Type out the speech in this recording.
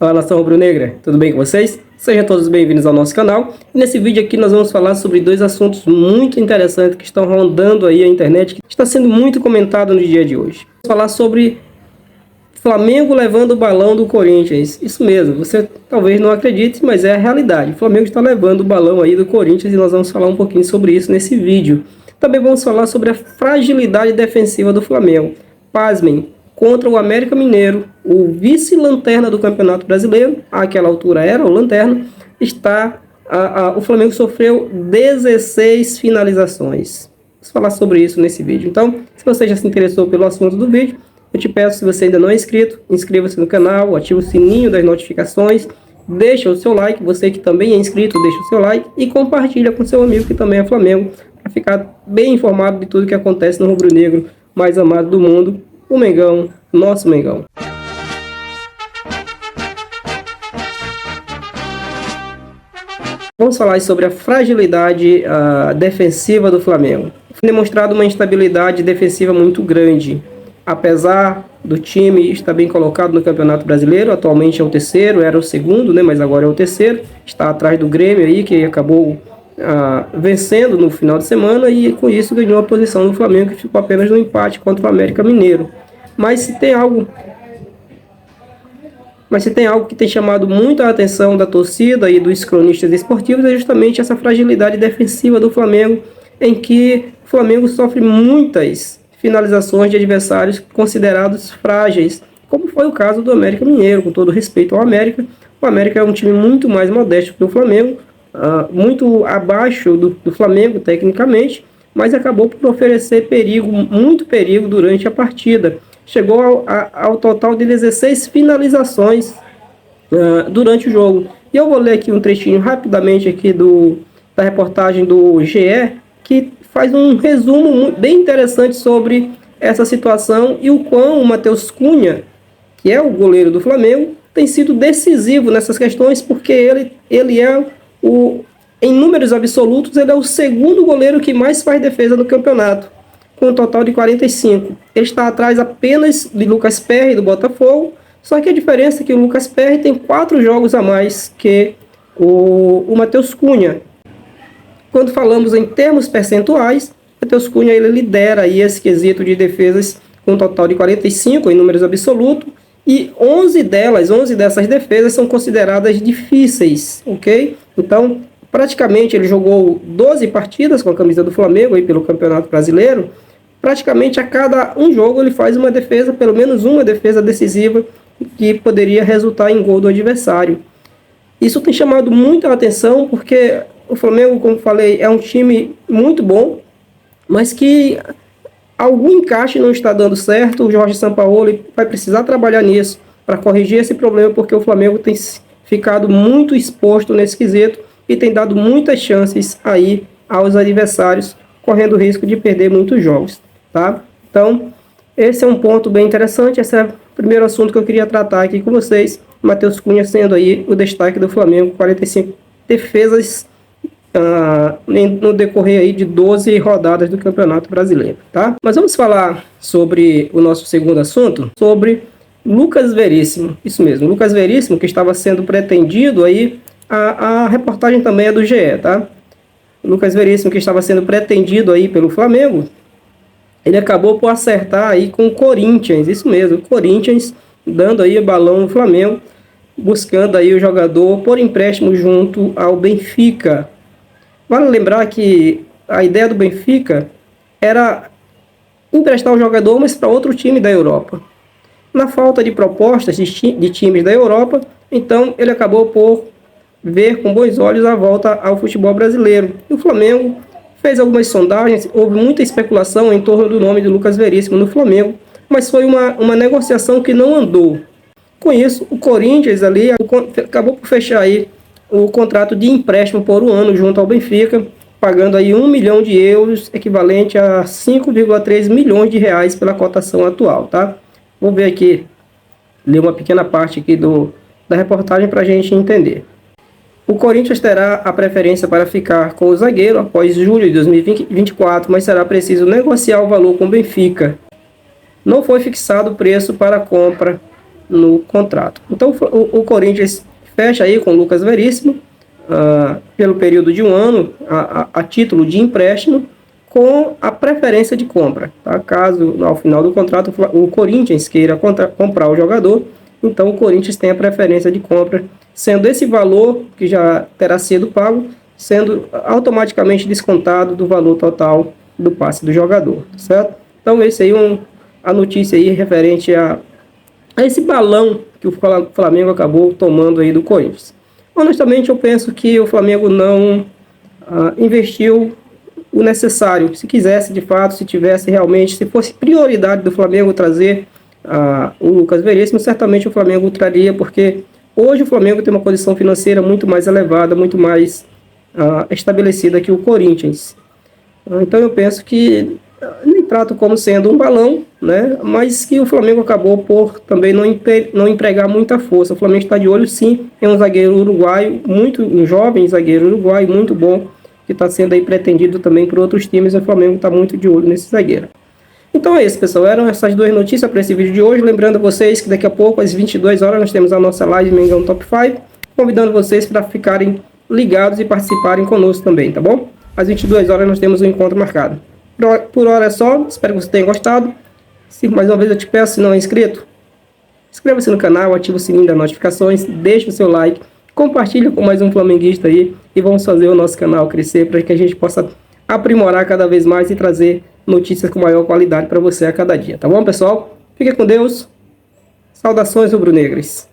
Fala, nação rubro-negra, tudo bem com vocês? Sejam todos bem-vindos ao nosso canal. E nesse vídeo aqui nós vamos falar sobre dois assuntos muito interessantes que estão rondando aí a internet, que está sendo muito comentado no dia de hoje. Vamos falar sobre Flamengo levando o balão do Corinthians. Isso mesmo, você talvez não acredite, mas é a realidade. O Flamengo está levando o balão aí do Corinthians e nós vamos falar um pouquinho sobre isso nesse vídeo. Também vamos falar sobre a fragilidade defensiva do Flamengo. Pasmem, contra o América Mineiro, o vice-lanterna do Campeonato Brasileiro, àquela altura era o lanterna, o Flamengo sofreu 16 finalizações. Vamos falar sobre isso nesse vídeo. Então, se você já se interessou pelo assunto do vídeo, eu te peço, se você ainda não é inscrito, inscreva-se no canal, ative o sininho das notificações, deixa o seu like, você que também é inscrito, deixa o seu like e compartilha com seu amigo que também é Flamengo, para ficar bem informado de tudo que acontece no rubro-negro mais amado do mundo, o Mengão, nosso Mengão. Vamos falar sobre a fragilidade defensiva do Flamengo. Foi demonstrado uma instabilidade defensiva muito grande. Apesar do time estar bem colocado no Campeonato Brasileiro, atualmente é o terceiro, era o segundo, né, mas agora é o terceiro. Está atrás do Grêmio aí, que acabou vencendo no final de semana e com isso ganhou a posição do Flamengo, que ficou apenas no empate contra o América Mineiro. Mas se tem algo que tem chamado muito a atenção da torcida e dos cronistas esportivos, é justamente essa fragilidade defensiva do Flamengo, em que o Flamengo sofre muitas finalizações de adversários considerados frágeis, como foi o caso do América Mineiro. Com todo respeito ao América, o América é um time muito mais modesto que o Flamengo, muito abaixo do Flamengo tecnicamente, mas acabou por oferecer muito perigo durante a partida. Chegou ao total de 16 finalizações durante o jogo. E eu vou ler aqui um trechinho rapidamente aqui da reportagem do GE, que faz um resumo bem interessante sobre essa situação e o quão o Matheus Cunha, que é o goleiro do Flamengo, tem sido decisivo nessas questões, porque ele é em números absolutos, ele é o segundo goleiro que mais faz defesa no campeonato, com um total de 45. Ele está atrás apenas de Lucas Perry, do Botafogo, só que a diferença é que o Lucas Perry tem 4 jogos a mais que o Matheus Cunha. Quando falamos em termos percentuais, o Matheus Cunha ele lidera aí esse quesito de defesas com um total de 45 em números absolutos, e 11 dessas defesas são consideradas difíceis, ok? Então, praticamente ele jogou 12 partidas com a camisa do Flamengo aí pelo Campeonato Brasileiro. Praticamente a cada um jogo ele faz uma defesa, pelo menos uma defesa decisiva, que poderia resultar em gol do adversário. Isso tem chamado muita atenção, porque o Flamengo, como falei, é um time muito bom, mas que algum encaixe não está dando certo. O Jorge Sampaoli vai precisar trabalhar nisso para corrigir esse problema, porque o Flamengo tem ficado muito exposto nesse quesito e tem dado muitas chances aí aos adversários, correndo o risco de perder muitos jogos, tá? Então, esse é um ponto bem interessante. Esse é o primeiro assunto que eu queria tratar aqui com vocês. Matheus Cunha sendo aí o destaque do Flamengo, 45 defesas no decorrer aí de 12 rodadas do Campeonato Brasileiro, tá? Mas vamos falar sobre o nosso segundo assunto, sobre Lucas Veríssimo. Isso mesmo, Lucas Veríssimo, que estava sendo pretendido aí, a reportagem também é do GE, tá? Lucas Veríssimo, que estava sendo pretendido aí pelo Flamengo, ele acabou por acertar aí com o Corinthians. Isso mesmo, o Corinthians dando aí o balão no Flamengo, buscando aí o jogador por empréstimo junto ao Benfica. Vale lembrar que a ideia do Benfica era emprestar o jogador, mas para outro time da Europa. Na falta de propostas de times da Europa, então ele acabou por ver com bons olhos a volta ao futebol brasileiro. E o Flamengo fez algumas sondagens, houve muita especulação em torno do nome de Lucas Veríssimo no Flamengo, mas foi uma negociação que não andou. Com isso, o Corinthians ali acabou por fechar aí o contrato de empréstimo por um ano junto ao Benfica, pagando aí 1 milhão de euros, equivalente a 5,3 milhões de reais pela cotação atual, tá? Vou ver aqui, ler uma pequena parte aqui da reportagem para a gente entender. O Corinthians terá a preferência para ficar com o zagueiro após julho de 2024, mas será preciso negociar o valor com o Benfica. Não foi fixado o preço para a compra no contrato. Então o Corinthians fecha aí com o Lucas Veríssimo pelo período de 1 ano a título de empréstimo com a preferência de compra. Tá? Caso ao final do contrato o Corinthians queira comprar o jogador, então o Corinthians tem a preferência de compra, sendo esse valor que já terá sido pago, sendo automaticamente descontado do valor total do passe do jogador, certo? Então esse aí a notícia aí referente a esse balão que o Flamengo acabou tomando aí do Corinthians. Honestamente, eu penso que o Flamengo não investiu o necessário. Se quisesse, de fato, se tivesse realmente, se fosse prioridade do Flamengo trazer o Lucas Veríssimo, certamente o Flamengo traria, porque hoje o Flamengo tem uma condição financeira muito mais elevada, muito mais estabelecida que o Corinthians. Então eu penso que nem trato como sendo um balão, né? Mas que o Flamengo acabou por também não empregar muita força. O Flamengo está de olho, sim, em um zagueiro uruguaio, um jovem zagueiro uruguaio, muito bom, que está sendo aí pretendido também por outros times. O Flamengo está muito de olho nesse zagueiro. Então é isso, pessoal. Eram essas duas notícias para esse vídeo de hoje. Lembrando a vocês que daqui a pouco, às 22 horas, nós temos a nossa live Mengão Top 5. Convidando vocês para ficarem ligados e participarem conosco também, tá bom? Às 22 horas nós temos um encontro marcado. Por hora é só, espero que você tenha gostado. Se mais uma vez eu te peço, se não é inscrito, inscreva-se no canal, ative o sininho das notificações, deixe o seu like, compartilhe com mais um flamenguista aí e vamos fazer o nosso canal crescer para que a gente possa aprimorar cada vez mais e trazer notícias com maior qualidade para você a cada dia, tá bom, pessoal? Fique com Deus. Saudações rubro-negras.